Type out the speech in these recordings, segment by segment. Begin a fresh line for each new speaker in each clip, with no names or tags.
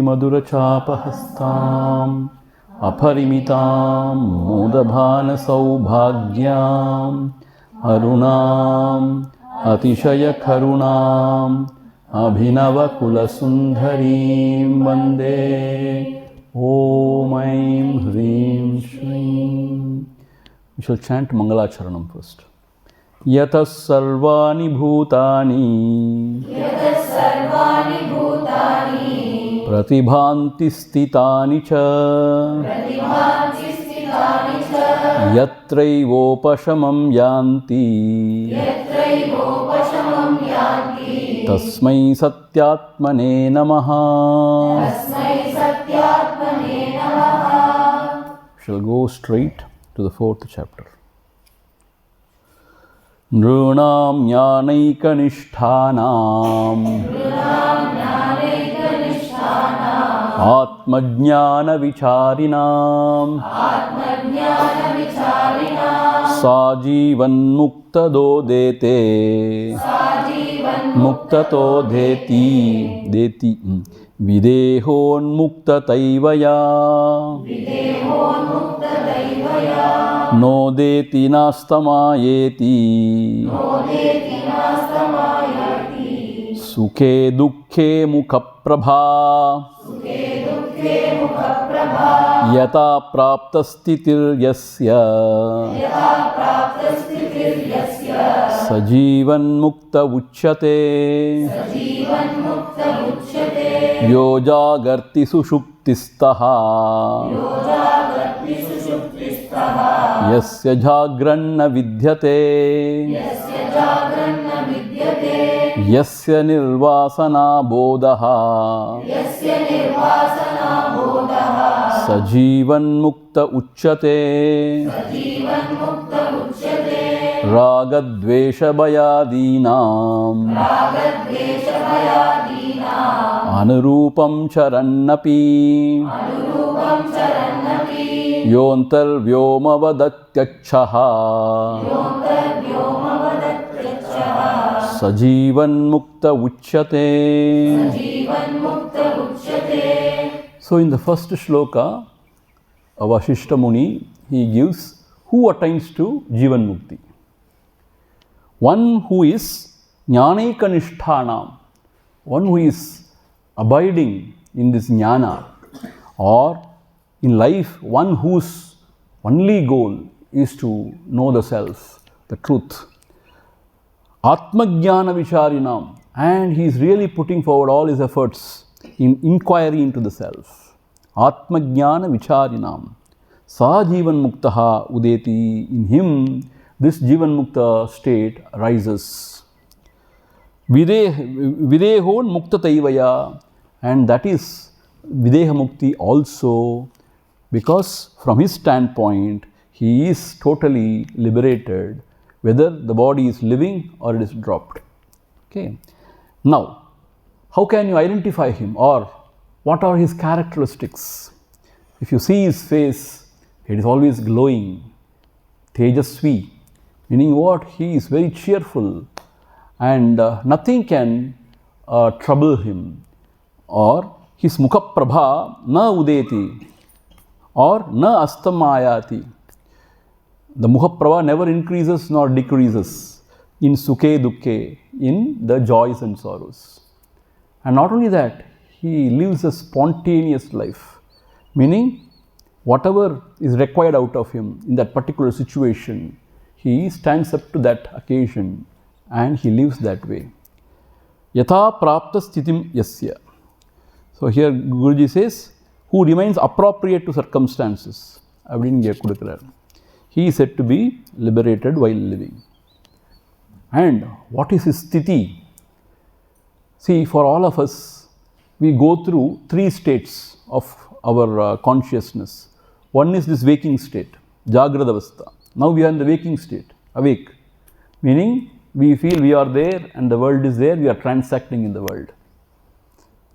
Madurachapahastam aparimitam mudabhana saubhagyam arunam atishaya karunam abhinava kulasundharim vande Om Aim Hrim Shrim. We shall chant Mangalacharanam first. Yatas sarvani bhutani pratibhanti stitani cha yatraivopashamam yanti tasmai satyatmane namaha. Shall go straight to the 4th chapter. Nrunam jnanaikanishtanam Atma jnana vicharinam Sajivan muktado dete Muktato deti Videhon muktataivaya No deti nastamayeti Sukhe dukkhe mukhaprabha Yata praptastitir yasya Sajivan mukta uchyate Yo jagarti sushuptistaha Yasya jagranna vidyate Yasya nirvasana bodaha Sajivan mukta uchyate Ragadvesha bayadinam Anurupam charannapi Yontar vyoma vadatyakshaha Sajivan mukta uchyate. So in the first shloka, Vasistha Muni, he gives who attains to Jivan Mukti. One who is Jnanaikanishthanam, one who is abiding in this jnana, or in life, one whose only goal is to know the self, the truth. Atma jnana vicharinam, and he is really putting forward all his efforts in inquiry into the self. Atma jnana vicharinam. Sa Jivan Muktaha Udeti. In him, this Jivan Mukta state rises. Videhon Mukta Taivaya. And that is Videha Mukti also, because from his standpoint, he is totally liberated, whether the body is living or it is dropped. Okay. Now, how can you identify him, or what are his characteristics? If you see his face, it is always glowing, Tejasvi, meaning what? He is very cheerful and nothing can trouble him. Or his Mukha Prabha na udeti, or na astamayati. The Mukha Prabha never increases nor decreases in Sukhe Dukkhe, in the joys and sorrows. And not only that, he lives a spontaneous life, meaning whatever is required out of him in that particular situation, he stands up to that occasion and he lives that way. Yatha prapta sthitim yasya. So here Guruji says, who remains appropriate to circumstances. He is said to be liberated while living. And what is his sthiti? See, for all of us, we go through three states of our consciousness. One is this waking state, Jagrada Avastha. Now we are in the waking state, awake. Meaning, we feel we are there and the world is there, we are transacting in the world.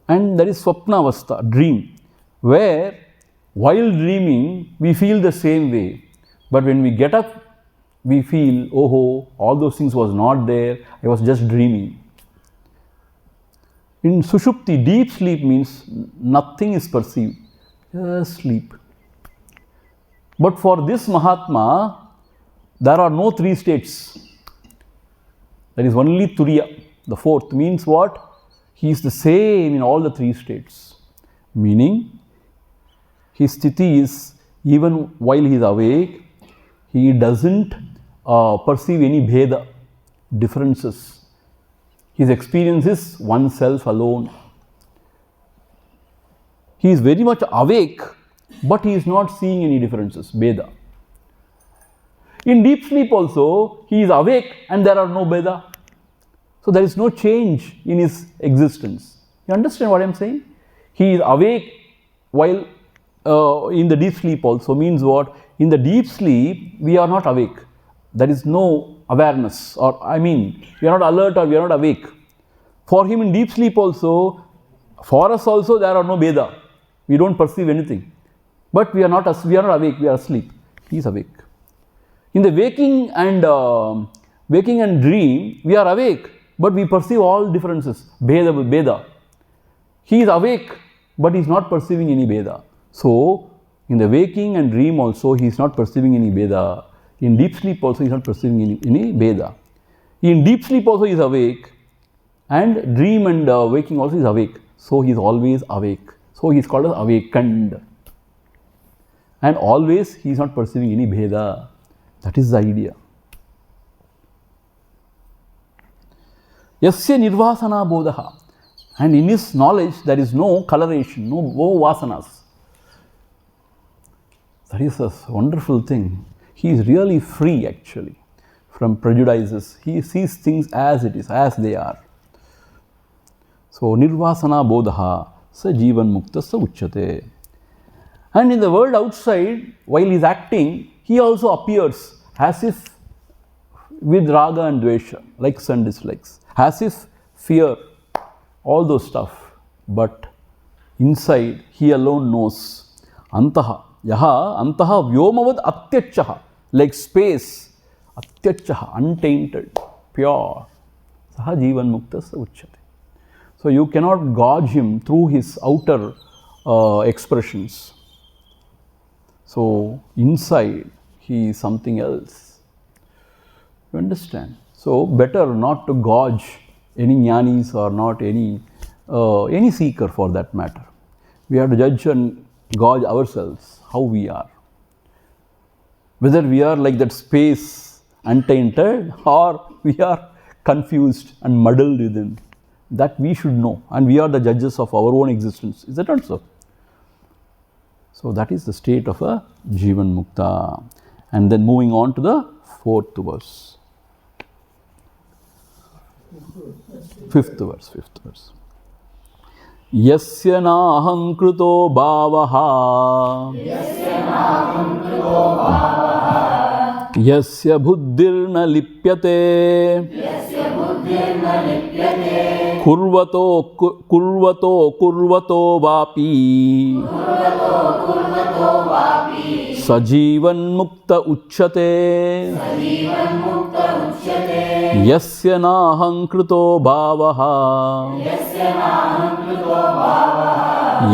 And there is Swapna Avastha, dream, where while dreaming, we feel the same way. But when we get up, we feel, oh, all those things was not there, I was just dreaming. In Sushupti, deep sleep means nothing is perceived, just sleep. But for this Mahatma, there are no three states. There is only Turiya. The fourth means what? He is the same in all the three states. Meaning, his sthiti is, even while he is awake, he doesn't perceive any bheda, differences. His experience is oneself alone. He is very much awake, but he is not seeing any differences, bheda. In deep sleep also, he is awake and there are no bheda. So there is no change in his existence. You understand what I am saying? He is awake while in the deep sleep also means what? In the deep sleep, we are not awake. There is no awareness, or we are not alert or we are not awake. For him in deep sleep also, for us also there are no bheda. We don't perceive anything. But we are not awake, we are asleep. He is awake. In the waking and dream, we are awake, but we perceive all differences, bheda. He is awake, but he is not perceiving any bheda. So, in the waking and dream also, he is not perceiving any bheda. In deep sleep also, he is not perceiving any bheda. In deep sleep also, he is awake, and dream and waking also is awake. So, he is always awake. So, he is called as awakened. And always, he is not perceiving any bheda. That is the idea. Yasya nirvasana bodha. And in his knowledge, there is no coloration, no vasanas. That is a wonderful thing. He is really free actually from prejudices. He sees things as it is, as they are. So, nirvasana bodha sa jivan mukta sa uchyate. And in the world outside, while he is acting, he also appears as if with raga and dvesha, likes and dislikes, as if fear, all those stuff. But inside, he alone knows. Antaha, yaha, antaha vyomavad atyachaha, like space, atyachaha, untainted, pure. Saha jivan mukta sa uchyate. So you cannot gauge him through his outer expressions. So inside, he is something else. You understand? So better not to gauge any jnanis or not any seeker for that matter. We have to judge and gauge ourselves, how we are. Whether we are like that space untainted or we are confused and muddled within. That we should know, and we are the judges of our own existence. Is that not so? So that is the state of a Jivan Mukta. And then moving on to the fourth verse. Fifth verse. Yasya naham krito bhavaha Yasya buddhirna lipyate kurvato vapi sajivan mukta uchyate Yasya naham krito bhavaha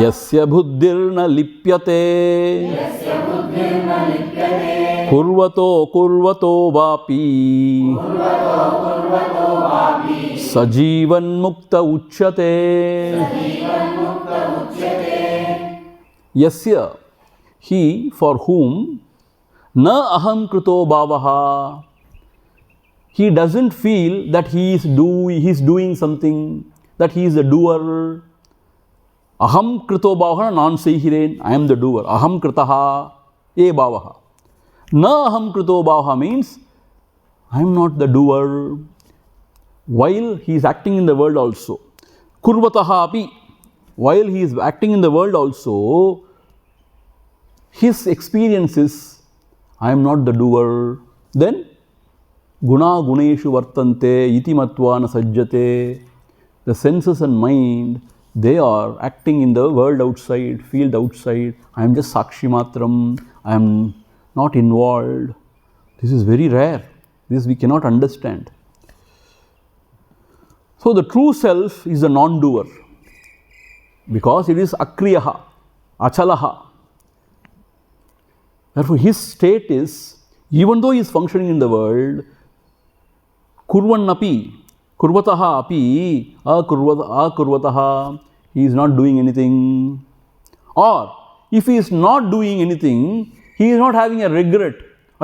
Yasya buddhirna lipyate kurvato vapi sajivan mukta uchyate Yasya, he for whom na aham krito bhavaha, he doesn't feel that he is doing something, that he is the doer. Aham krito bhavaha, நான் செய்கிறேன், I am the doer. Aham kritaha, e bhavaha. Na aham krito bhavaha means I am not the doer. While he is acting in the world also. Kurvataha api, while he is acting in the world also, his experience is I am not the doer. Then Guna guneshu vartante iti matva na sajjate. The senses and mind, they are acting in the world outside, field outside. I am just sakshi matram. I am not involved. This is very rare. This we cannot understand. So the true self is the non-doer. Because it is akriyaha, achalaha. Therefore his state is, even though he is functioning in the world, kurvataha api, akurvataha, he is not doing anything. Or if he is not doing anything, he is not having a regret.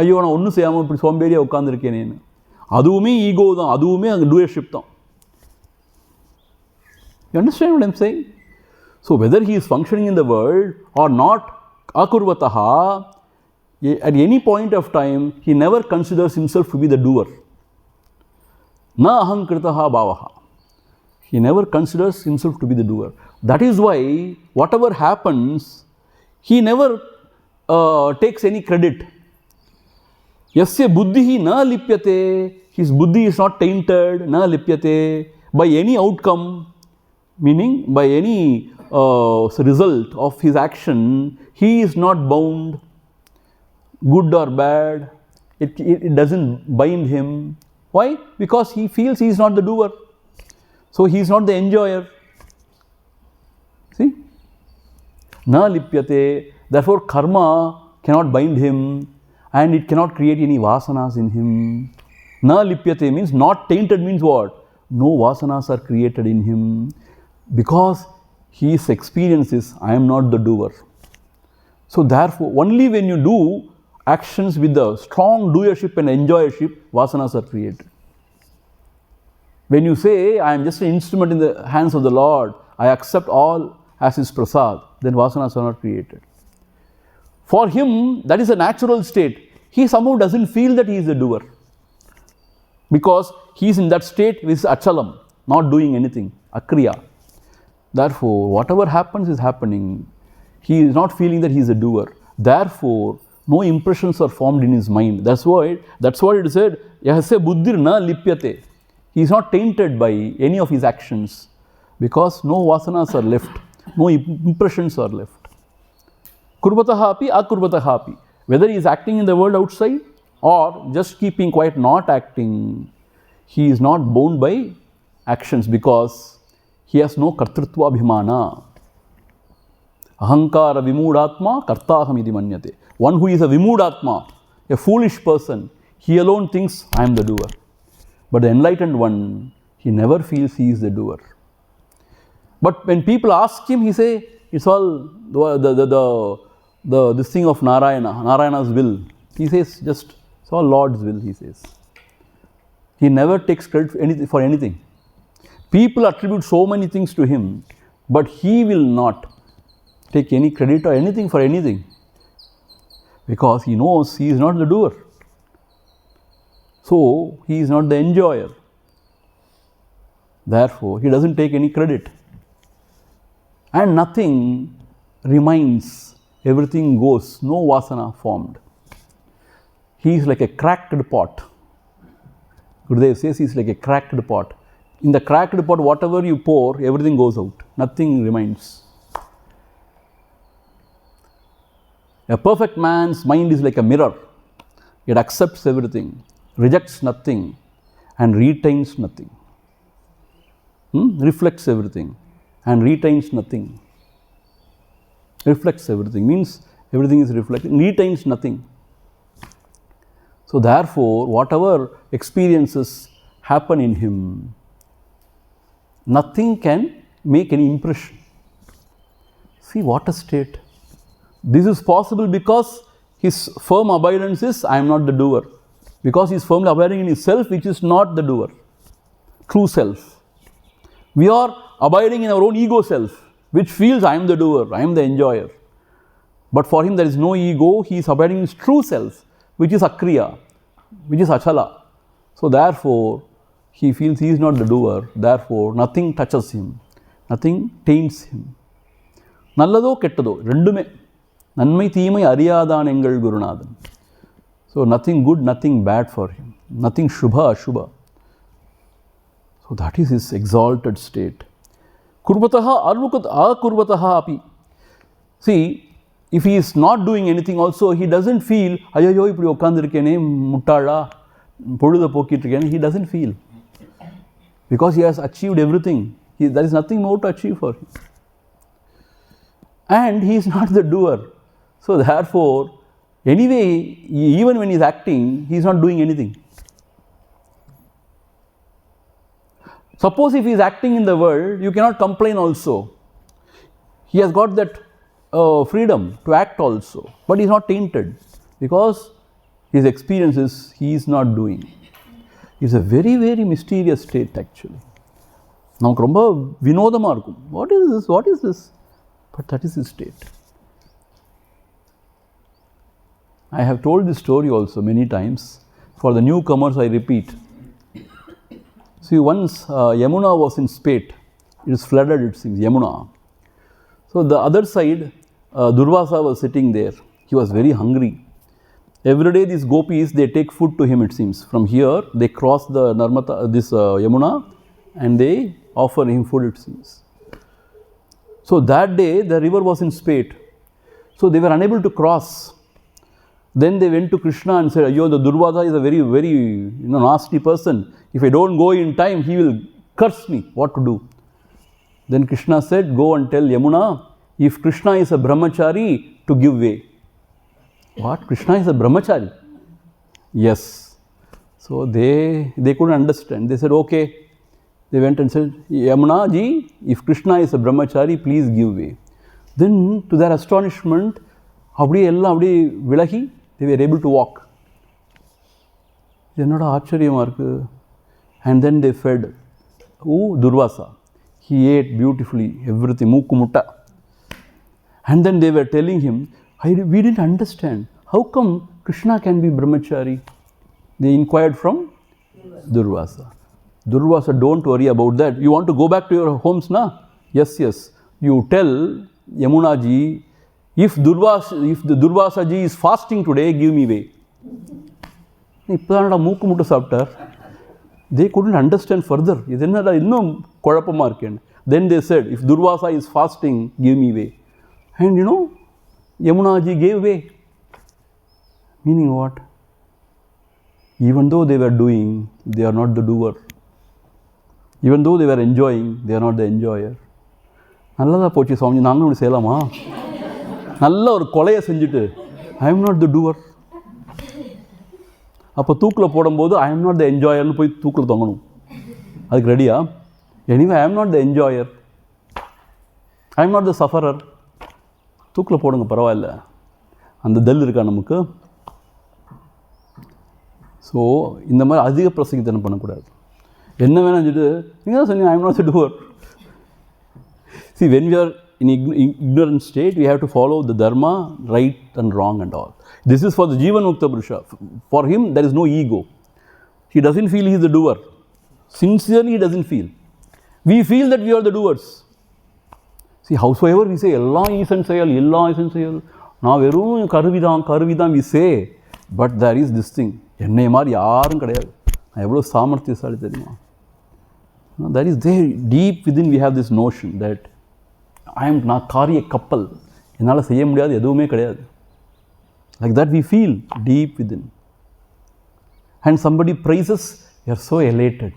ஐயோ நான் ஒன்றும் செய்யாமல் இப்படி சோம்பேறியாக உட்காந்துருக்கேனேன்னு. அதுவுமே ego தான், அதுவுமே அங்கே டூயர்ஷிப் தான். You understand what I am saying? So whether he is functioning in the world or not, akurvataha, at any point of time, he never considers himself to be the doer. Na aham kritaha bhavaha. He never considers himself to be the doer. That is why whatever happens, he never takes any credit. Yasya buddhihi na lipyate. His buddhi is not tainted, na lipyate, by any outcome, meaning by any result of his action. He is not bound, good or bad. It doesn't bind him. Why? Because he feels he is not the doer. So he is not the enjoyer. See? Na lipyate. Therefore karma cannot bind him and it cannot create any vasanas in him. Na lipyate means not tainted means what? No vasanas are created in him because his experience is I am not the doer. So therefore only when you do actions with the strong doership and enjoyership, vasanas are created. When you say I am just an instrument in the hands of the Lord, I accept all as his prasad, then vasanas are not created. For him, that is a natural state. He somehow doesn't feel that he is a doer. Because he is in that state with achalam, not doing anything, akriya. Therefore, whatever happens is happening. He is not feeling that he is a doer. Therefore, no impressions are formed in his mind. That's what it said, Yahasya buddhir na lipyate. He is not tainted by any of his actions because no vasanas are left, no impressions are left. Kurvataha api, akurvataha api. Whether he is acting in the world outside or just keeping quiet, not acting, he is not bound by actions because he has no kartrutva abhimana. Ahankara vimudatma kartaham iti manyate. One who is a vimudatma, a foolish person, he alone thinks I am the doer. But the enlightened one, he never feels he is the doer. But when people ask him, he say, it's all this thing of Narayana's will. He says just, it's all Lord's will, he says. He never takes credit for anything. People attribute so many things to him, but he will not. take any credit or anything for anything, because he knows he is not the doer. So, he is not the enjoyer. Therefore, he doesn't take any credit. And nothing remains, everything goes, no vasana formed. He is like a cracked pot. Gurudev says he is like a cracked pot. In the cracked pot, whatever you pour, everything goes out. Nothing remains. A perfect man's mind is like a mirror. It accepts everything, rejects nothing, and retains nothing. Reflects everything and retains nothing. Reflects everything means everything is reflected, retains nothing. So therefore, whatever experiences happen in him, nothing can make any impression. See what a state. This is possible because his firm abidance is, I am not the doer. Because he is firmly abiding in his self, which is not the doer. True self. We are abiding in our own ego self, which feels I am the doer, I am the enjoyer. But for him there is no ego, he is abiding in his true self, which is akriya, which is achala. So therefore, he feels he is not the doer, therefore nothing touches him, nothing taints him. Nalladho kettadho, rendume. Nanmai theemai ariyadan engal Gurunathan. So nothing good, nothing bad for him, nothing shubha, ashubha. So that is his exalted state. Kurvataha akurvataha api. See, if he is not doing anything also, he doesn't feel, ayayyo ipdi ukkandirukene muttala poludha pokittirukene. He doesn't feel. Because he has achieved everything. There is nothing more to achieve for him. And he is not the doer. So therefore, anyway, even when he is acting, he is not doing anything. Suppose if he is acting in the world, you cannot complain also. He has got that freedom to act also, but he is not tainted because his experiences he is not doing. It is a very, very mysterious state actually. Now, what is this? What is this? But that is his state. I have told this story also many times. For the newcomers, I repeat. See, once Yamuna was in spate. It is flooded, it seems, Yamuna. So the other side, Durvasa was sitting there. He was very hungry. Every day these gopis, they take food to him, it seems. From here, they cross the Yamuna and they offer him food, it seems. So that day, the river was in spate. So they were unable to cross. Then they went to Krishna and said, "Ayyo, the Durvasa is a very, very nasty person. If I don't go in time, he will curse me. What to do?" Then Krishna said, "Go and tell Yamuna, if Krishna is a brahmachari, to give way." What? Krishna is a brahmachari? Yes. So they couldn't understand. They said, "Okay." They went and said, "Yamuna ji, if Krishna is a brahmachari, please give way." Then to their astonishment, they were able to walk. Acharya. And then they fed. Durvasa. He ate beautifully, everything, mukku. And then they were telling him, we didn't understand. How come Krishna can be brahmachari? They inquired from Durvasa. Durvasa, don't worry about that. You want to go back to your homes, na? Yes, yes. You tell Yamuna ji, if the Durvasa ji is fasting today, give me way. They couldn't understand further. Then they said, if Durvasa is fasting, give me way. And Yamuna ji gave way. Meaning what? Even though they were doing, they are not the doer. Even though they were enjoying, they are not the enjoyer. Nallada pochi Swamiji, naanga onnu seilama. Nalla or kolaya senjittu, I am not the doer. அப்போ தூக்கில் போடும்போது I am not the enjoyer போய் தூக்கில் தொங்கணும். அதுக்கு ரெடியா? Anyway, I am not the enjoyer. I am not the sufferer. தூக்கில் போடுங்க பரவாயில்ல. அந்த தெல் இருக்கா நமக்கு? ஸோ இந்த மாதிரி அதிக பிரசங்கித்தனம் பண்ணக்கூடாது. என்ன வேணாம் சொல்லிட்டு நீங்கள் தான் சொன்னீங்க I am not the doer. See, when we are in ignorant state, we have to follow the dharma, right and wrong and all. This is for the Jivan Mukta Purusha. For him, there is no ego. He doesn't feel he is the doer. Sincerely, he doesn't feel. We feel that we are the doers. See, howsoever we say, Allah is essential, Allah is essential. Now, karuvidam, we say, but there is this thing. That is there, deep within we have this notion that I am not a couple. Like that we feel deep within. And somebody praises, you are so elated.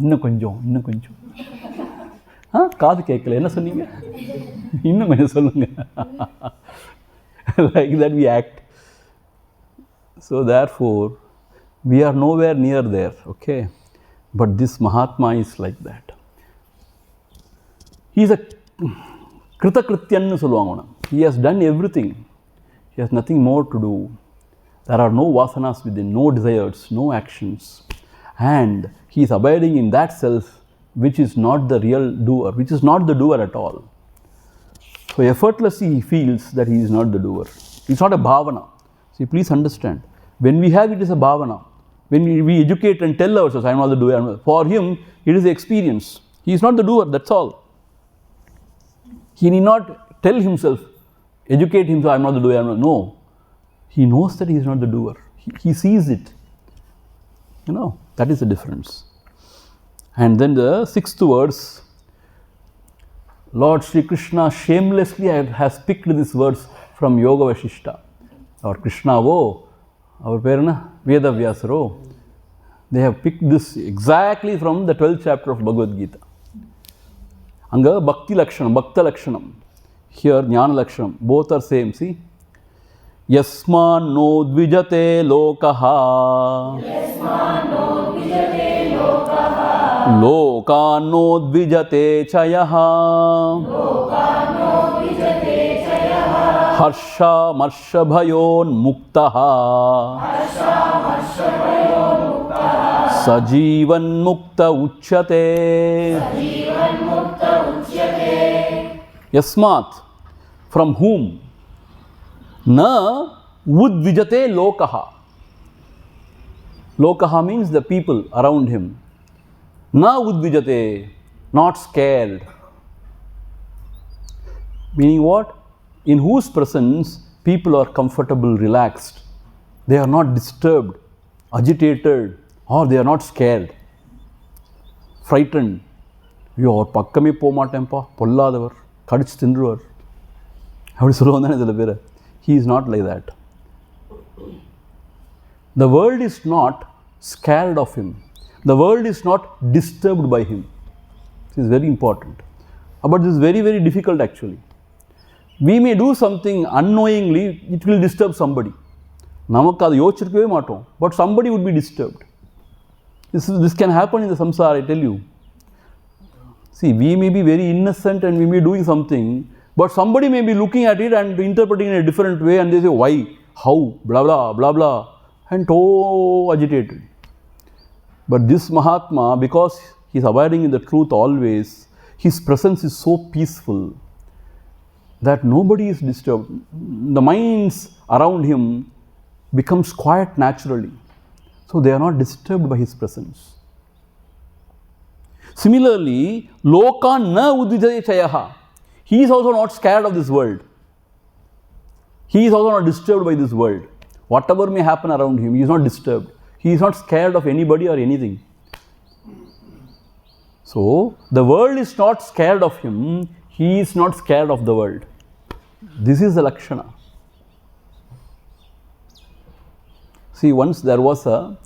Inna konjam. Kaadu kekkala enna sonneenga? Inna konjam sollunga. Like that we act. So therefore, we are nowhere near there, okay? But this Mahatma is like that. He is a kritakrityannu solluvaanga. He has done everything. He has nothing more to do. There are no vasanas within, no desires, no actions. And he is abiding in that self which is not the real doer, which is not the doer at all. So effortlessly he feels that he is not the doer. It's not a bhavana. See, please understand. When we have it as a bhavana, when we educate and tell ourselves, I am not the doer, for him it is the experience. He is not the doer, that's all. He need not tell himself, educate himself, I am not the doer. No. He knows that he is not the doer. He sees it. That is the difference. And then the 6th verse, Lord Sri Krishna shamelessly has picked this verse from Yoga Vasistha. Or Krishna, our parana, Veda Vyasaro. They have picked this exactly from the 12th chapter of Bhagavad Gita. Anga Bhakti Lakshanam, Bhakta Lakshanam. Here Jnana Lakshanam. Both are same, see. Yasman no dvijate lokaha. Lokan no dvijate chayaha. Harsha marsha bhayon muktaha. Sajivan mukta uchyate. Yasmat, from whom? Na udvijate lokaha. Lokaha means the people around him. Na udvijate, not scared. Meaning what? In whose presence people are comfortable, relaxed. They are not disturbed, agitated, or they are not scared, frightened. You are pakkame pomatempa, polladavar, kadich tindruvar. He is not like that. The world is not scared of him. The world is not disturbed by him. This is very important. But this is very, very difficult actually. We may do something unknowingly, it will disturb somebody. But somebody would be disturbed. This can happen in the samsara, I tell you. See, we may be very innocent and we may be doing something, but somebody may be looking at it and interpreting in a different way, and they say, why, how, blah, blah, blah, blah, and so agitated. But this Mahatma, because he is abiding in the truth always, his presence is so peaceful that nobody is disturbed. The minds around him becomes quiet naturally. So they are not disturbed by his presence. Similarly, Loka na udvijate chayaha. He is also not scared of this world. He is also not disturbed by this world. Whatever may happen around him, he is not disturbed. He is not scared of anybody or anything. So, the world is not scared of him. He is not scared of the world. This is the Lakshana. See, once there was a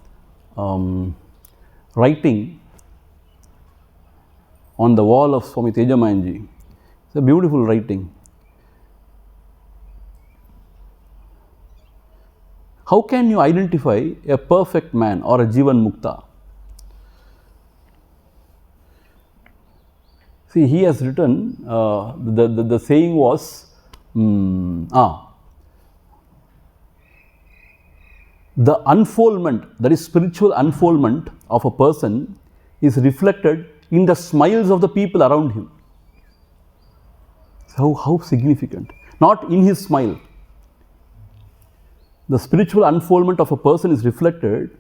writing on the wall of Swami Tejomayanandaji. It's a beautiful writing. How can you identify a perfect man or a Jivan Mukta? See, he has written, the saying was, the unfoldment, that is spiritual unfoldment of a person is reflected in the smiles of the people around him. How significant. Not in his smile. The spiritual unfoldment of a person is reflected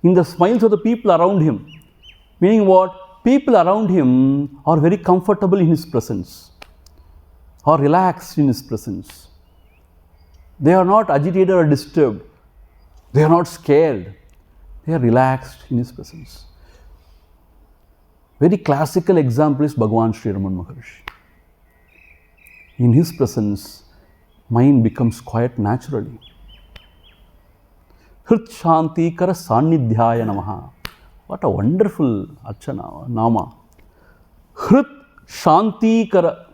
in the smiles of the people around him. Meaning what? People around him are very comfortable in his presence, or relaxed in his presence. They are not agitated or disturbed. They are not scared. They are relaxed in his presence. Very classical example is Bhagavan Sri Ramana Maharshi. In his presence, mind becomes quiet naturally. Hrit Shanti Kara Sannidhyaya Namaha. What a wonderful Archana, Nama. Hrit Shanti Kara.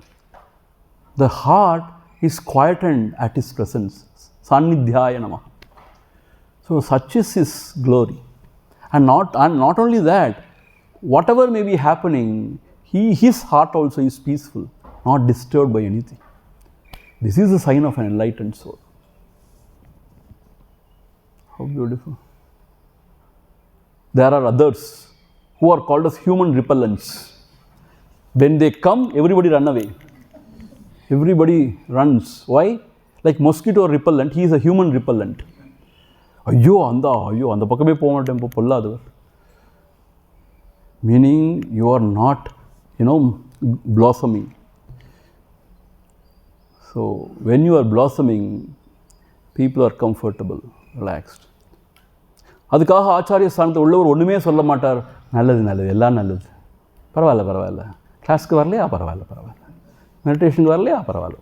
The heart is quietened at his presence. Sannidhyaya Namaha. So such is his glory. And not only that, whatever may be happening, his heart also is peaceful, not disturbed by anything. This is a sign of an enlightened soul. How beautiful. There are others who are called as human repellents. When they come, everybody run away. Everybody runs. Why? Like mosquito repellent, he is a human repellent. Ayyo, anda pakkame pomaten po polladavar. Meaning you are not, blossoming. So when you are blossoming, people are comfortable, relaxed. அதுக்காக ஆச்சாரிய ஸ்தானத்தை உள்ளவர் ஒன்றுமே சொல்ல மாட்டார். நல்லது எல்லாம் நல்லது, பரவாயில்ல, கிளாஸ்க்கு வரலையா பரவாயில்ல, மெடிடேஷனுக்கு வரலையா பரவாயில்ல,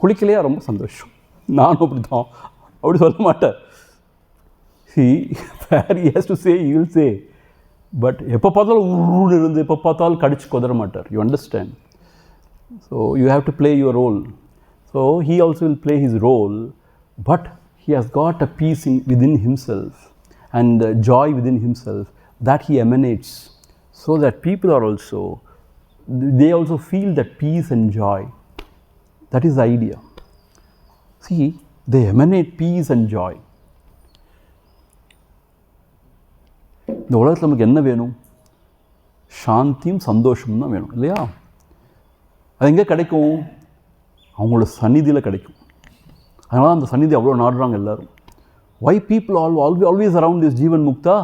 குளிக்கலையா ரொம்ப சந்தோஷம், நானும் அப்படி தான், அப்படி சொல்ல மாட்டார். where he has to say, he will say. But எப்போ பார்த்தாலும் ஊடு இருந்து எப்போ பார்த்தாலும் கடிச்சு கொதற மாட்டார். You understand? So you have to play your role. So he also will play his role, but he has got a peace within himself and joy within himself that he emanates, so that people are also, they also feel that peace and joy. That is the idea. See, they emanate peace and joy. இந்த உலகத்தில் நமக்கு என்ன வேணும்? சாந்தியும் சந்தோஷமும் தான் வேணும், இல்லையா? அது எங்கே கிடைக்கும்? அவங்களோட சந்நிதியில் கிடைக்கும். அதனால அந்த சந்நிதி அவ்வளோ நாடுறாங்க எல்லாரும். Why people are always around this Jivan Mukta?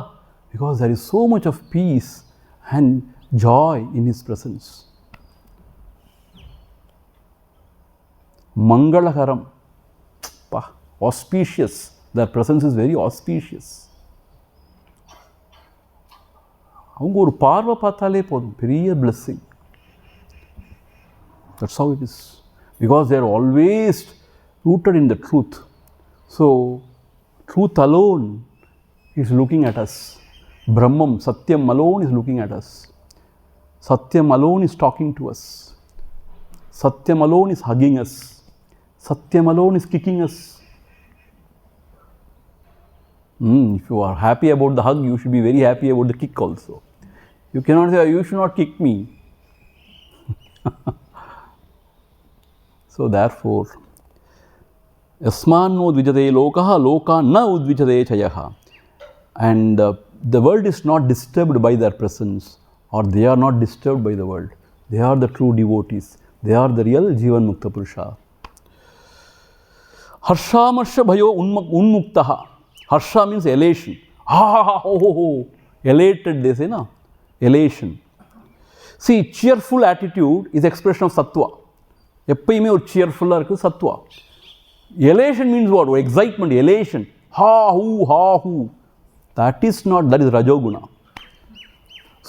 Because there is so much of peace and joy in his presence. Mangalakaram, auspicious. Their presence is very auspicious. அவங்க ஒரு பார்வை பார்த்தாலே போதும், பெரிய blessing. That's how it is. Because they are always rooted in the truth. So truth alone is looking at us. Brahmam, Satyam alone is looking at us. Satyam alone is talking to us. Satyam alone is hugging us. Satyam alone is kicking us. If you are happy about the hug, you should be very happy about the kick also. You cannot say, you should not kick me. So therefore, Yasman no udvijate lokaha, loka na udvijate chayaha. And the world is not disturbed by their presence, or they are not disturbed by the world. They are the true devotees. They are the real Jivan Mukta Purusha. Harshamasha bhayo unmuktaha. Harsha means elation. Elated, they say, na? Elation. See, cheerful attitude is expression of sattva. எப்பயுமே ஒரு cheerful-ஆ இருக்குது sattva. Elation means what? Excitement, elation. Ha hu. That is rajoguna.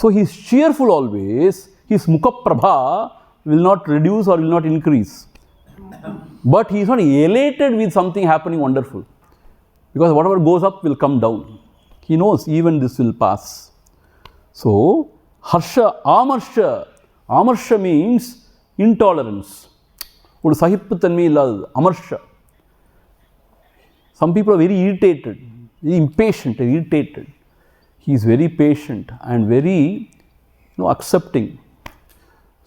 So he is cheerful always. His mukha prabha will not reduce or will not increase. But he is not elated with something happening wonderful. Because whatever goes up will come down. He knows even this will pass. So, harsha, amarsha. Amarsha means intolerance. ஒரு சகிப்புத்தன்மை இல்லாதது, அமர்ஷா. Some people are very irritated, very impatient and irritated. He is very patient and very accepting.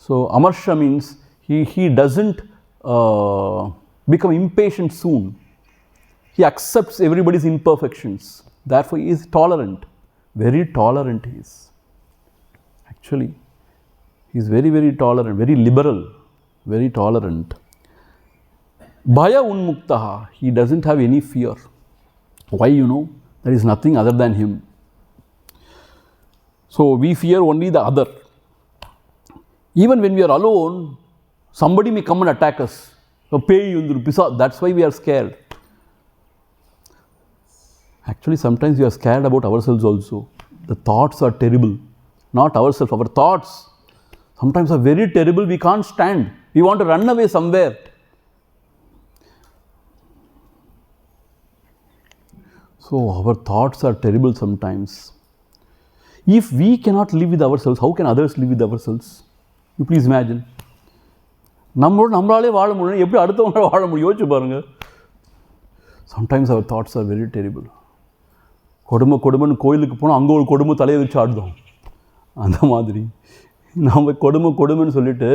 So amarsha means he doesn't become impatient soon. He accepts everybody's imperfections. Therefore he is tolerant. Very tolerant he is. Actually, he is very, very tolerant, very liberal. very tolerant. Bhaya unmuktaha, he doesn't have any fear. Why, there is nothing other than him. So we fear only the other. Even when we are alone, somebody may come and attack us. That's why we are scared. Actually, sometimes we are scared about ourselves also. The thoughts are terrible. Not ourselves, our thoughts sometimes are very terrible. We can't stand. We want to run away somewhere. So our thoughts are terrible sometimes. If we cannot live with ourselves, how can others live with ourselves? You please imagine. Sometimes our thoughts are very terrible. கொடுமைன்னு கோயிலுக்கு போனால் அங்கே ஒரு கொடுமை தலையை வச்சு ஆடுதோம். அந்த மாதிரி நாம் கொடுமைன்னு சொல்லிட்டு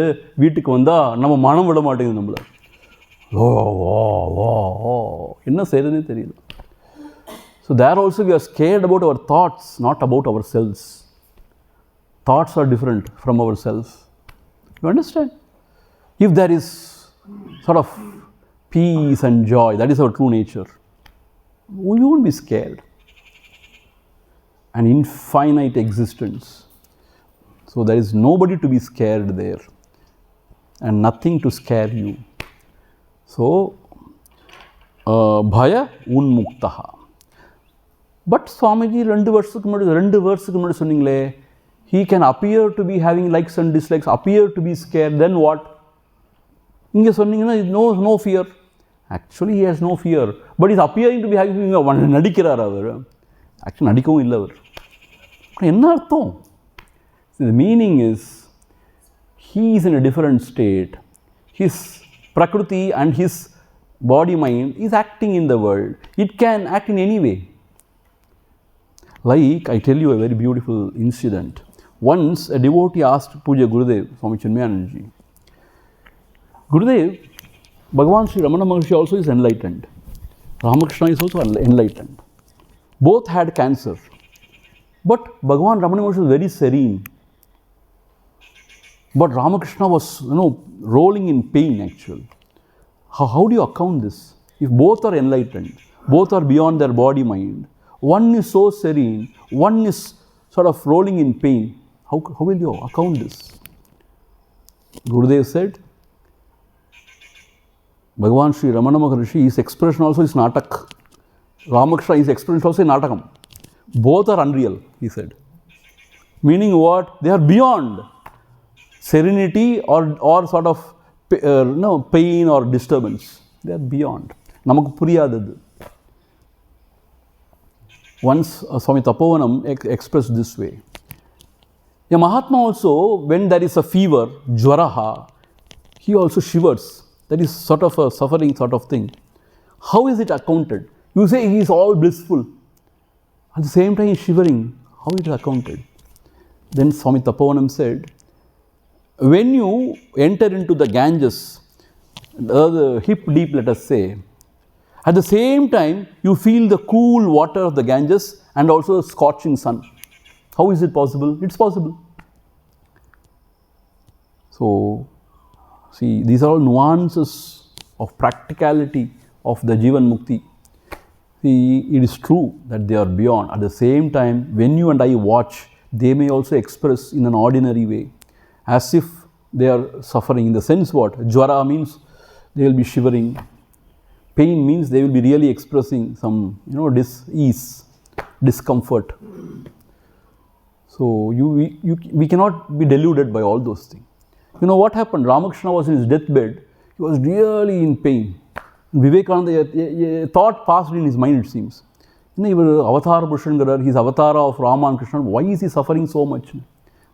வீட்டுக்கு வந்தால் நம்ம மனம் விட மாட்டேங்குது நம்மளை. என்ன செய்யறதுனே தெரியல. So there also we are scared about our thoughts, not about ourselves. Thoughts are different from ourselves. You understand? If there is sort of peace and joy, that is our true nature, we won't be scared. An infinite existence. So there is nobody to be scared there and nothing to scare you. So, bhaya unmuktaha. But Swamiji, 2 வருஷத்துக்கு முன்னாடி சொன்னீங்களே, he can appear to be having likes and dislikes, appear to be scared, then what? இங்கே சொன்னீங்கன்னா no fear. Actually, he has no fear. But he is appearing to be having, நடிக்கிறார் அவர். Actually, நடிக்கவும் இல்லை அவர். என்ன அர்த்தம்? The meaning is, he is in a different state. His prakriti and his body mind is acting in the world. It can act in any way. Like, I tell you a very beautiful incident. Once a devotee asked Puja Gurudev, Swami Tejomayanandaji, Gurudev, Bhagavan Sri Ramana Maharshi also is enlightened. Ramakrishna is also enlightened. Both had cancer. But Bhagavan Ramana Maharshi was very serene. But Ramakrishna was, rolling in pain actually. How do you account this? If both are enlightened, both are beyond their body mind, one is so serene, one is sort of rolling in pain, how will you account this? Gurudev said, Bhagavan Sri Ramana Maharshi, his expression also is natak. Ramakrishna, his expression also is natakam. Both are unreal, he said. Meaning what? They are beyond serenity or sort of pain or disturbance. They are beyond. Namakku puriyadadu. Once Swami Tapovanam expressed this way. A Mahatma also, when there is a fever, jwaraha, he also shivers. That is sort of a suffering sort of thing. How is it accounted? You say he is all blissful. At the same time he is shivering. How it is accounted? Then Swami Tapovanam said, when you enter into the Ganges, the hip deep, let us say, at the same time you feel the cool water of the Ganges and also the scorching sun. How is it possible? It's possible. So, see, these are all nuances of practicality of the Jivan Mukti. See, it is true that they are beyond. At the same time, when you and I watch, they may also express in an ordinary way, as if they are suffering. In the sense what? Jwara means they will be shivering. Pain means they will be really expressing some, dis-ease, discomfort. So we cannot be deluded by all those things. You know what happened? Ramakrishna was in his deathbed. He was really in pain. Vivekananda, a thought passed in his mind, it seems. He was Avatar Bhushangarar, he is Avatara of Rama and Krishna. Why is he suffering so much?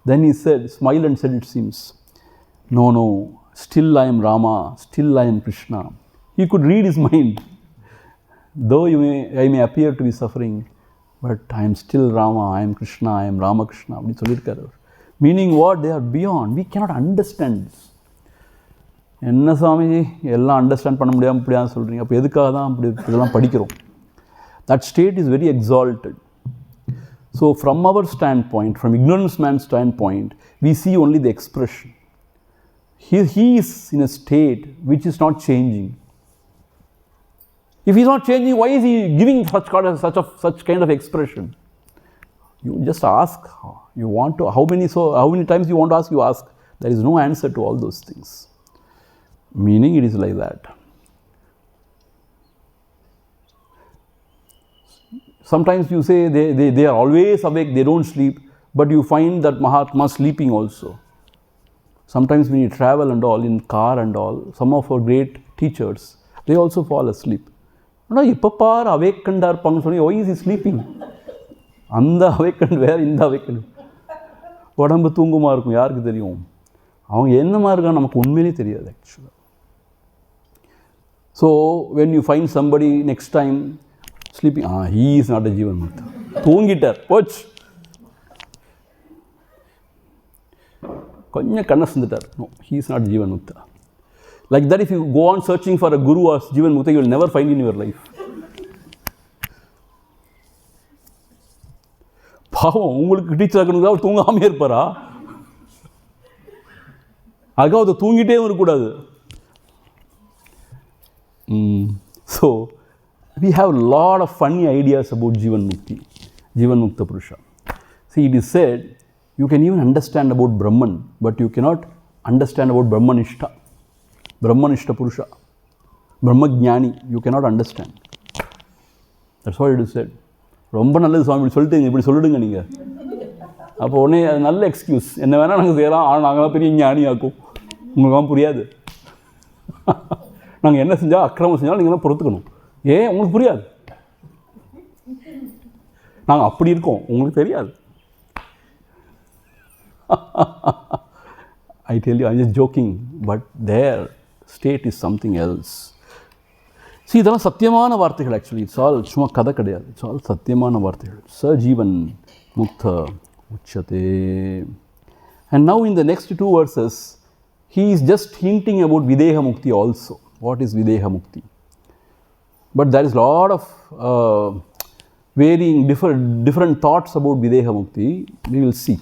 Then he said, smiled and said, it seems, no, still I am Rama, still I am Krishna. He could read his mind. Though I may appear to be suffering, but I am still Rama, I am Krishna, I am Ramakrishna. Meaning what? They are beyond. We cannot understand this. என்ன சாமிஜி எல்லாம் understand பண்ண முடியாமல் இப்படியான்னு சொல்கிறீங்க, அப்போ எதுக்காக தான் அப்படி இதெல்லாம் படிக்கிறோம்? That state is very exalted. So from our standpoint, from ignorance man's standpoint, we see only the expression. he is in a state which is not changing. If he is not changing, why is he giving such kind of expression? You just ask. You want to how many times you want to ask? You ask. There is no answer to all those things. Meaning, it is like that. Sometimes you say they are always awake, they don't sleep, but you find that Mahatma sleeping also. Sometimes when you travel and all, in car and all, some of our great teachers, they also fall asleep. Why is he sleeping? அந்த awakened வேறு, இந்த awakened உடம்பு தூங்குமா இருக்கும், யாருக்கு தெரியும்? அவங்க என்னமா இருக்கான்னு நமக்கு உண்மையிலே தெரியாது ஆக்சுவலாக. So when you find somebody next time sleeping, he is not a ஜீவன் முக்தா, தூங்கிட்டார் போச்சு, கொஞ்சம் கண்ணை சிந்துட்டார், நோ, ஹீ இஸ் நாட் ஜீவன் முக்தா. Like that, if you go on searching for a guru or Jivan Mukta, you will never find in your life. பாவம், உங்களுக்கு டீச்சர் ஆக்கணுங்க, அவர் தூங்காமே இருப்பாரா? அதுக்காக அவர் தூங்கிட்டே இருக்கக்கூடாது. So, we have a lot of funny ideas about Jivan Mukti, Jivan Mukta Purusha. See, it is said, you can even understand about Brahman, but you cannot understand about Brahmanishta. Brahmanishta Purusha, Brahmajnani, you cannot understand. That's what it is said. ரொம்ப நல்லது சுவாமி, இப்படி சொல்லிட்டு இப்படி சொல்லிடுங்க நீங்கள். அப்போ உடனே அது நல்ல எக்ஸ்கியூஸ், என்ன வேணால் நாங்கள் செய்யலாம், ஆனால் நாங்கள் தான் பெரிய ஞானி ஆக்கும், உங்களுக்கு புரியாது. நாங்கள் என்ன செஞ்சால் அக்கிரமம் செஞ்சாலும் நீங்கள் தான் பொறுத்துக்கணும். ஏன் உங்களுக்கு புரியாது? நாங்கள் அப்படி இருக்கோம், உங்களுக்கு தெரியாது. I tell you, I'm just joking, but their state is something else. See, இதெல்லாம் சத்தியமான வார்த்தைகள் ஆக்சுவலி. இட்ஸ் ஆல் சும்மா கதை கிடையாது, இட்ஸ் ஆல் சத்தியமான வார்த்தைகள். ச ஜீவன் முக்த உச்சதே. And now in the next two verses, he is just hinting about Videha Mukti also. What is Videha Mukti? But there is a lot of varying different thoughts about Videha Mukti. We will see.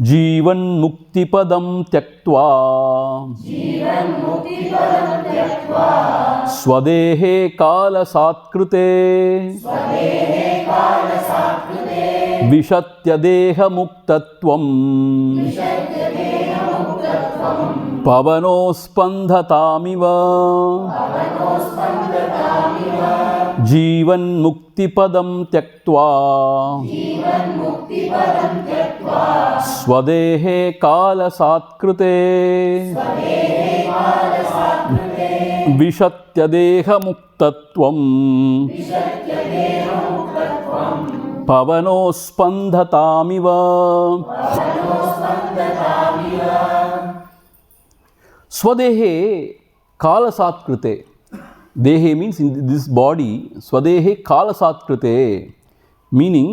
जीवन मुक्ति पदम त्यक्त्वा स्वदेहे कालसात्कृते विशत्य देह मुक्तत्वं पवनो स्पन्दतामिव जीवन मुक्ति पदम त्यक्त्वा स्वदेहे कालसात्कृते विशत्य देह मुक्तत्वं पवनो स्पन्दतामिव. स्वदेहे कालसात्कृते. Dehe means in this body. Swadehe kalasatkృతే, meaning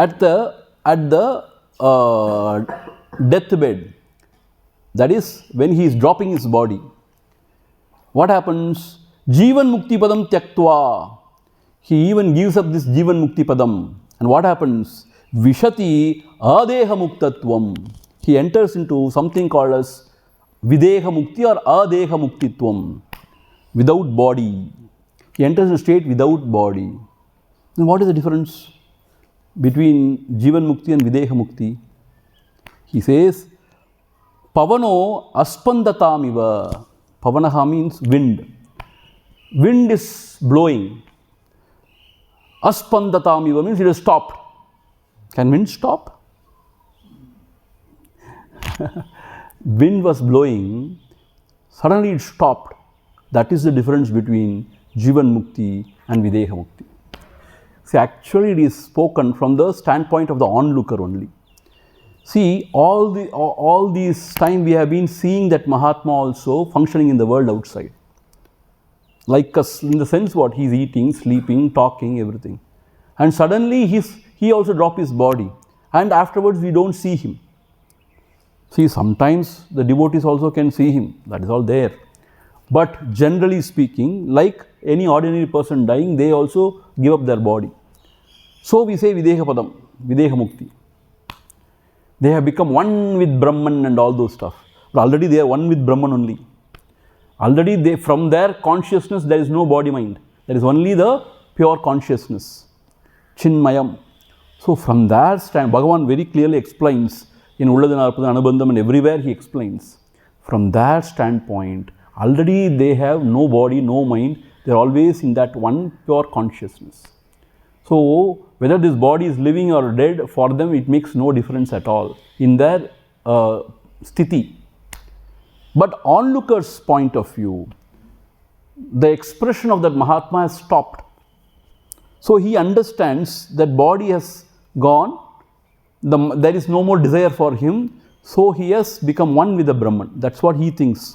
at the deathbed, that is when he is dropping his body. What happens? Jivan mukti padam tyaktva, he even gives up this Jivan mukti padam, and what happens? Vishati adeha muktatvam, he enters into something called as videha mukti or adeha muktitvam, without body. He enters a state without body. Then what is the difference between Jivan Mukti and Videha Mukti? He says, Pavano aspandatamiva. Pavanaha means wind. Wind is blowing. Aspandatamiva means it has stopped. Can wind stop? Wind was blowing, suddenly it stopped. That is the difference between Jivan Mukti and Videha Mukti. See, actually it is spoken from the standpoint of the onlooker only. See, all these time we have been seeing that Mahatma also functioning in the world outside. Like us, in the sense what? He is eating, sleeping, talking, everything. And suddenly he also dropped his body. And afterwards we don't see him. See, sometimes the devotees also can see him. That is all there. But generally speaking, like any ordinary person dying, they also give up their body. So we say Videha Padam, Videha Mukti. They have become one with Brahman and all those stuff. But already they are one with Brahman only. Already they, from their consciousness, there is no body mind. There is only the pure consciousness. Chinmayam. So from that stand, Bhagavan very clearly explains in Ulladana Arpada Anubandham and everywhere he explains. From that standpoint, already they have no body, no mind. They are always in that one pure consciousness. So whether this body is living or dead, for them it makes no difference at all in their sthiti. But onlooker's point of view, the expression of that Mahatma has stopped. So he understands that body has gone, there is no more desire for him, so he has become one with the Brahman. That's what he thinks.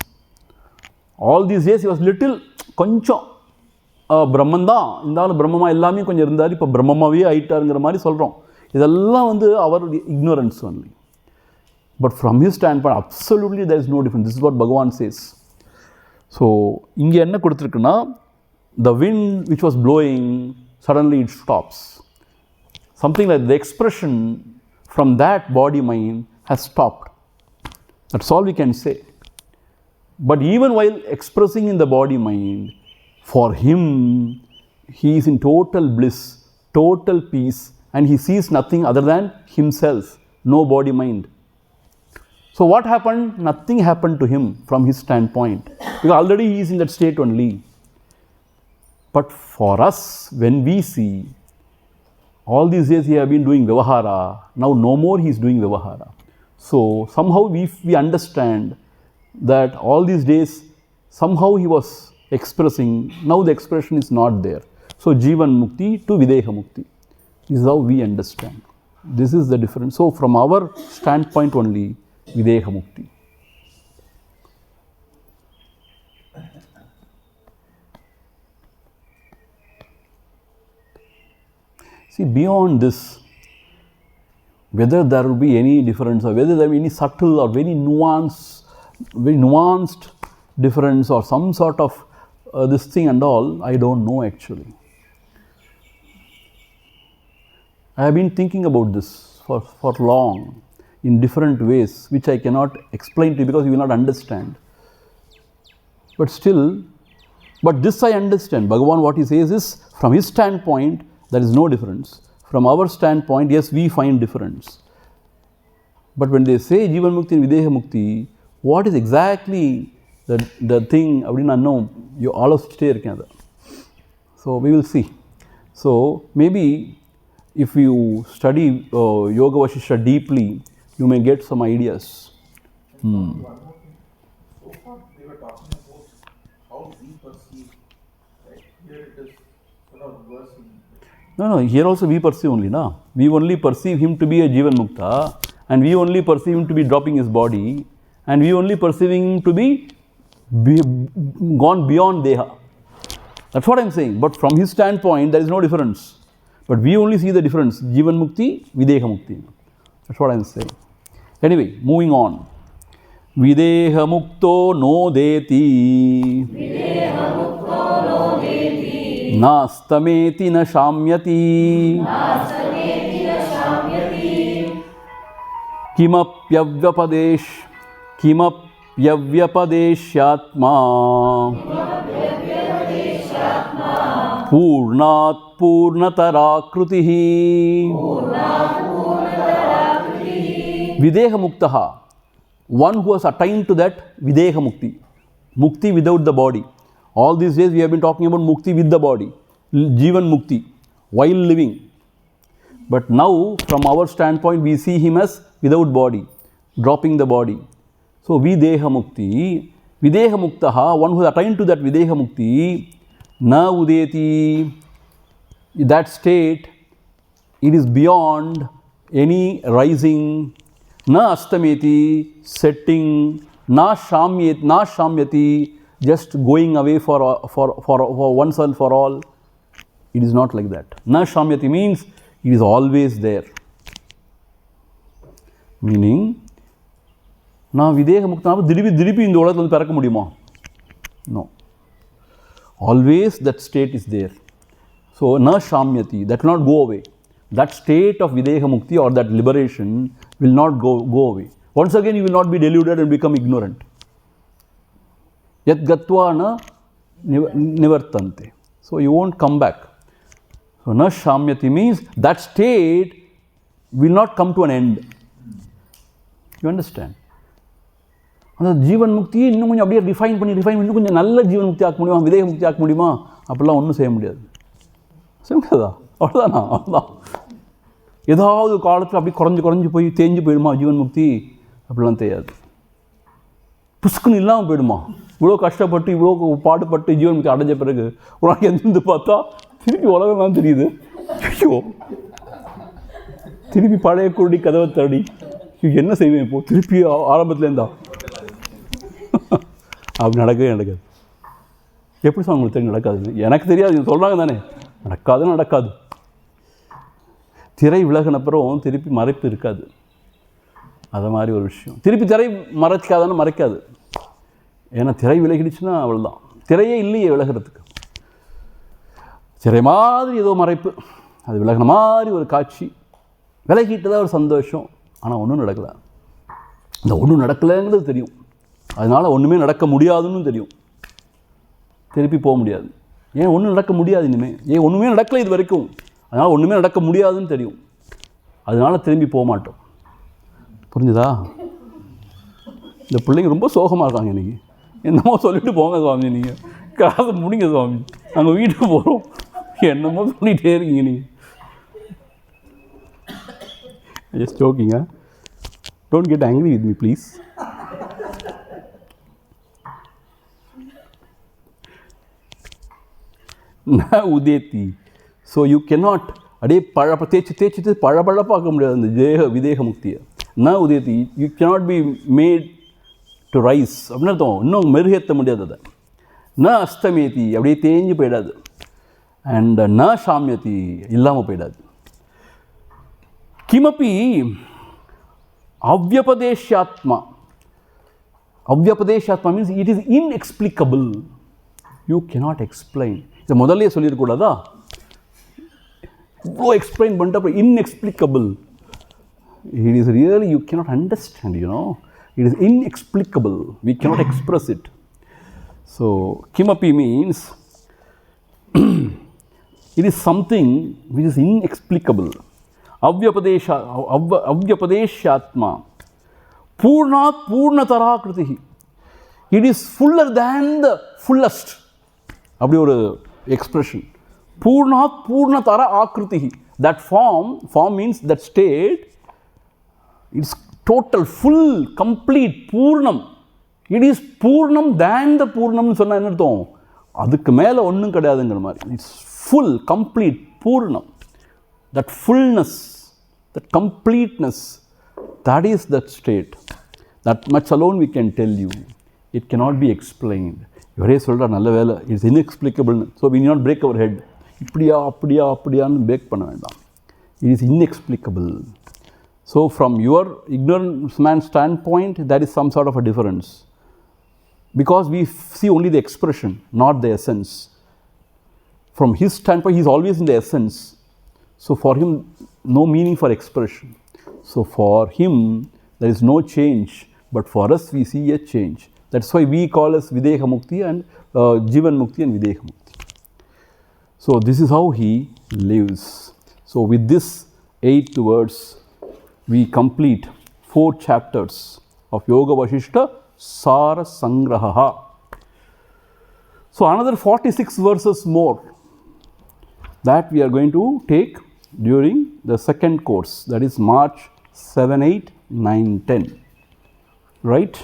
All these days he was little, koncham, Brahman தான் இருந்தாலும் பிரம்மமா எல்லாமே கொஞ்சம் இருந்தார், இப்போ பிரம்மமாவே ஆயிட்டாருங்கிற மாதிரி சொல்கிறோம். இதெல்லாம் வந்து our ignorance only. But from his standpoint, absolutely there is no difference. This is what Bhagavan says. So, இங்கே என்ன கொடுத்துருக்குன்னா, the wind which was blowing, suddenly it stops. Something like the expression from that body mind has stopped. That's all we can say. But even while expressing in the body mind, for him, he is in total bliss, total peace, and he sees nothing other than himself, no body mind. So what happened? Nothing happened to him from his standpoint, because already he is in that state only. But for us, when we see, all these days he have been doing Vyavahara, now no more he is doing Vyavahara. So somehow we understand that all these days, somehow he was expressing, now the expression is not there. So Jivan Mukti to Videha Mukti. This is how we understand. This is the difference. So from our standpoint only, Videha Mukti. See, beyond this, whether there will be any difference or whether there will be any subtle or very nuanced difference or some sort of this thing and all, I don't know actually. I have been thinking about this for long in different ways, which I cannot explain to you because you will not understand. But still, but this I understand. Bhagavan, what he says is, from his standpoint, there is no difference. From our standpoint, yes, we find difference. But when they say Jivan Mukti and Videha Mukti, what is exactly the thing? You all of stay. So we will see. So maybe if you study Yoga Vasistha deeply, you may get some ideas.
So far they were talking about how we perceive, right? Here it is sort of worse.
No, here also we perceive only, na? We only perceive him to be a Jivan Mukta, and we only perceive him to be dropping his body, and we only perceiving him to be gone beyond Deha. That's what I am saying. But from his standpoint, there is no difference. But we only see the difference. Jivan Mukti, Videha Mukti. That's what I am saying. Anyway, moving on. Videha Mukto no deti. Videha Mukto no deti. Nastameti na shamyati. Nastameti na shamyati. Kimapyavypadeshyatma. Purnat Purnatarakrutihi. Videha Muktaha, one who has attained to that Videha Mukti, Mukti without the body. All these days we have been talking about Mukti with the body, Jivan Mukti, while living. But now from our standpoint we see him as without body, dropping the body. So Videha Mukti, Videha Muktaha, one who has attained to that Videha Mukti, na udeti, that state, it is beyond any rising, na astameti, setting, na shamyati, just going away for once and for all. It is not like that. Na shamyati means it is always there. Meaning, na videha mukta diripi in the udathil vandu parakka mudiyuma? No. Always that state is there. So, na shamyati, that will not go away. that state of Videha Mukti or that liberation will not go away. Once again, you will not be deluded and become ignorant. Yat gatva na nivartante. So you won't come back. So na shamyati means that state will not come to an end. You understand? அந்த ஜீவன் முக்தியை இன்னும் கொஞ்சம் அப்படியே refine பண்ணி இன்னும் கொஞ்சம் நல்ல ஜீவன் முக்தி ஆக்க முடியுமா, விதேக முக்தி ஆக்க முடியுமா? அப்படிலாம் ஒன்றும் செய்ய முடியாது. செய்ய முடியாதா? அவ்வளோதானா? அவ்வளோதான். ஏதாவது காலத்தில் அப்படி குறைஞ்சு போய் தேஞ்சு போயிடுமா ஜீவன் முக்தி? அப்படிலாம் தெரியாது. புஷ்குன்னு இல்லாமல் போயிடுமா? இவ்வளோ கஷ்டப்பட்டு இவ்வளோ பாடுபட்டு ஜீவன் முக்தி அடைஞ்ச பிறகு ஒரு நாளைக்கு எந்திருந்து பார்த்தா திருப்பி உலகம்லாம் தெரியுது. ஐயோ, திருப்பி பழைய குருடி கதவை தேடி என்ன செய்வேன் இப்போது? திருப்பி ஆரம்பத்துலேருந்தா? அப்படி நடக்காது. எப்படி சார் உங்களுக்கு தெரியும் நடக்காது? எனக்கு தெரியாது, சொல்கிறாங்க தானே. நடக்காது. திரை விலகினப்புறம் திருப்பி மறைப்பு இருக்காது. அது மாதிரி ஒரு விஷயம். திருப்பி திரை மறைக்காது. ஏன்னா திரை விலகிடுச்சுன்னா அவ்வளோதான். திரையே இல்லையே விலகிறதுக்கு. திரை மாதிரி ஏதோ மறைப்பு, அது விலகின மாதிரி ஒரு காட்சி, விலகிட்டு தான் ஒரு சந்தோஷம். ஆனால் ஒன்றும் நடக்கலை. இந்த ஒன்றும் நடக்கலைங்கிறது தெரியும். அதனால் ஒன்றுமே நடக்க முடியாதுன்னு தெரியும். திருப்பி போக முடியாது. ஏன் ஒன்றும் நடக்க முடியாது இனிமேல்? ஏன் ஒன்றுமே நடக்கலை இது வரைக்கும்? அதனால் ஒன்றுமே நடக்க முடியாதுன்னு தெரியும். அதனால் திரும்பி போக மாட்டோம். புரிஞ்சுதா? இந்த பிள்ளைங்க ரொம்ப சோகமாக இருக்காங்க இன்றைக்கி. என்னமோ சொல்லிட்டு போங்க சுவாமி, நீங்கள் காசு முடிங்க சுவாமி, நாங்கள் வீட்டுக்கு போகிறோம். என்னமோ சொல்லிகிட்டே இருக்கீங்க நீங்கள். ஜஸ்ட் ஜோக்கிங்க. Don't get angry with me please. ந உதேத்தி. ஸோ யூ கெனாட் அப்படியே தேய்ச்சி பழப்பழப்பாக்க முடியாது அந்த விதேக முக்தியை. ந உதேத்தி, you cannot be made to rise அப்படின்னு அர்த்தம். இன்னும் மெருகேற்ற முடியாது அதை. ந அஸ்தமேதி, அப்படியே தேஞ்சு போயிடாது. அண்ட் ந சாமியதி, இல்லாமல் போயிடாது. கிமப்பி அவ்யபதேஷாத்மா. அவ்யபதேஷாத்மா means it is inexplicable. You cannot explain. இதை முதல்ல சொல்லியிருக்கூடாதா? இவ்வளோ எக்ஸ்பிளைன் பண்ணிட்டு அப்புறம் inexplicable. It is really you cannot understand, you know. It is inexplicable. We cannot express it. So, kimapi means it is something which is inexplicable. Avyapadeshatma. Purnat purnatara kritihi. It is fuller than the fullest. அப்படி ஒரு expression. Purnat purnatara akritihi. That form means that state, it's total, full, complete, Purnam. It is பூர்ணம் தேன் த பூர்ணம்னு சொன்னால் என்ன அர்த்தம்? அதுக்கு மேலே ஒன்றும் கிடையாதுங்கிற மாதிரி. இட்ஸ் ஃபுல், கம்ப்ளீட், பூர்ணம். That fullness, that completeness, that is that state. That much alone we can tell you. It cannot be explained. இவரே சொல்கிறார், நல்ல வேலை, இட்ஸ் இன்எக்ஸ்பிளிக்கபிள்னு. So we not break our head. இப்படியான்னு பிரேக் பண்ண வேண்டாம். It is inexplicable. So from your ignorant man's standpoint, there is some sort of a difference. Because we see only the expression, not the essence. From his standpoint, he is always in the essence. So for him, no meaning for expression. So for him, there is no change. But for us, we see a change. That's why we call us Videha Mukti and Jivan Mukti and Videha Mukti. So this is how he lives. So with this 8 words, we complete 4 chapters of Yoga Vasistha Sara Sangrahah. So another 46 verses more that we are going to take during the second course, that is March 7, 8, 9, 10. Right?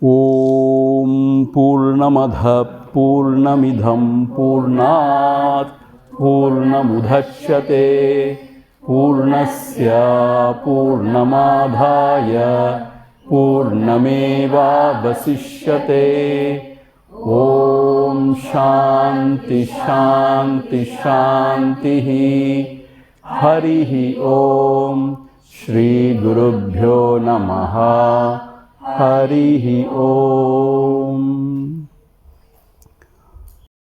Om Purnamadha Purnamidham Purnat Purnamudhachyate Purnasya Purnamadhaya Purnameva Vasishyate. Om Shanti Shanti Shantihi. Harihi Om. Shri Gurubhyo Namaha. Harihi Om.